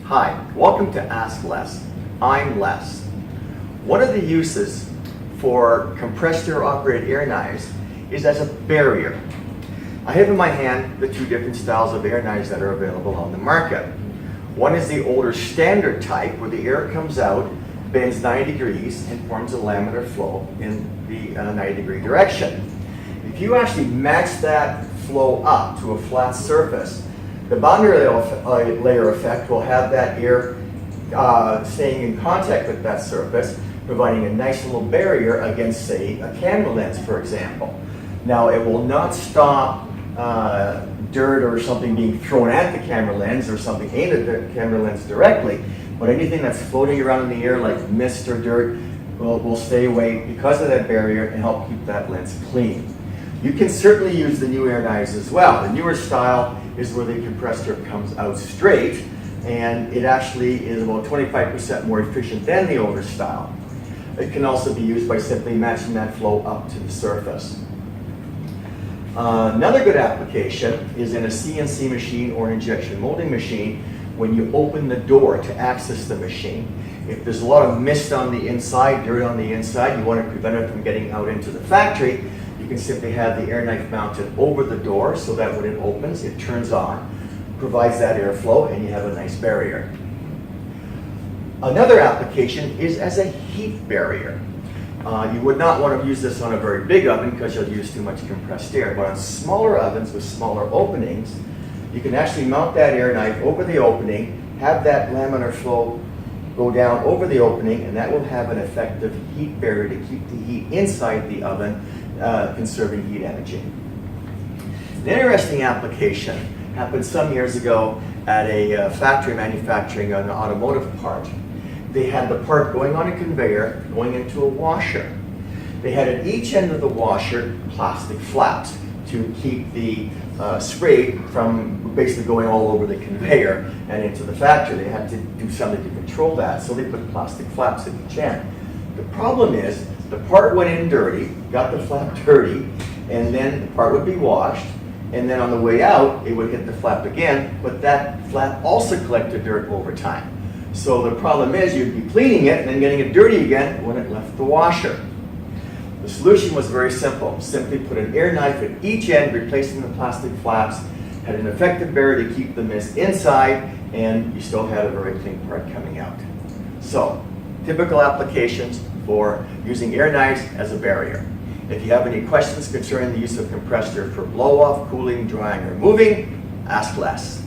Hi, welcome to Ask Les. I'm Les. One of the uses for compressed air operated air knives is as a barrier. I have in my hand the two different styles of air knives that are available on the market. One is the older standard type where the air comes out, bends 90 degrees and forms a laminar flow in the 90-degree direction. If you actually match that flow up to a flat surface, the boundary layer effect will have that air staying in contact with that surface, providing a nice little barrier against, say, a camera lens, for example. Now, it will not stop dirt or something being thrown at the camera lens or something aimed at the camera lens directly, but anything that's floating around in the air like mist or dirt will stay away because of that barrier and help keep that lens clean. You can certainly use the new air knives as well. The newer style is where the compressed air comes out straight, and it actually is about 25% more efficient than the older style. It can also be used by simply matching that flow up to the surface. Another good application is in a CNC machine or an injection molding machine when you open the door to access the machine. If there's a lot of mist on the inside, dirt on the inside, you want to prevent it from getting out into the factory, you can simply have the air knife mounted over the door so that when it opens, it turns on, provides that airflow, and you have a nice barrier. Another application is as a heat barrier. You would not want to use this on a very big oven because you'll use too much compressed air, but on smaller ovens with smaller openings, you can actually mount that air knife over the opening, have that laminar flow go down over the opening, and that will have an effective heat barrier to keep the heat inside the oven, conserving heat energy. An interesting application happened some years ago at a factory manufacturing an automotive part. They had the part going on a conveyor, going into a washer. They had at each end of the washer plastic flaps to keep the spray from basically going all over the conveyor and into the factory. They had to do something to control that, so they put plastic flaps at each end. The problem is, the part went in dirty, got the flap dirty, and then the part would be washed, and then on the way out, it would hit the flap again, but that flap also collected dirt over time. So the problem is, you'd be cleaning it and then getting it dirty again when it left the washer. The solution was very simple. Simply put an air knife at each end, replacing the plastic flaps, had an effective barrier to keep the mist inside, and you still had a very clean part coming out. So, typical applications for using air knives as a barrier. If you have any questions concerning the use of compressed air for blow-off, cooling, drying, or moving, ask Les.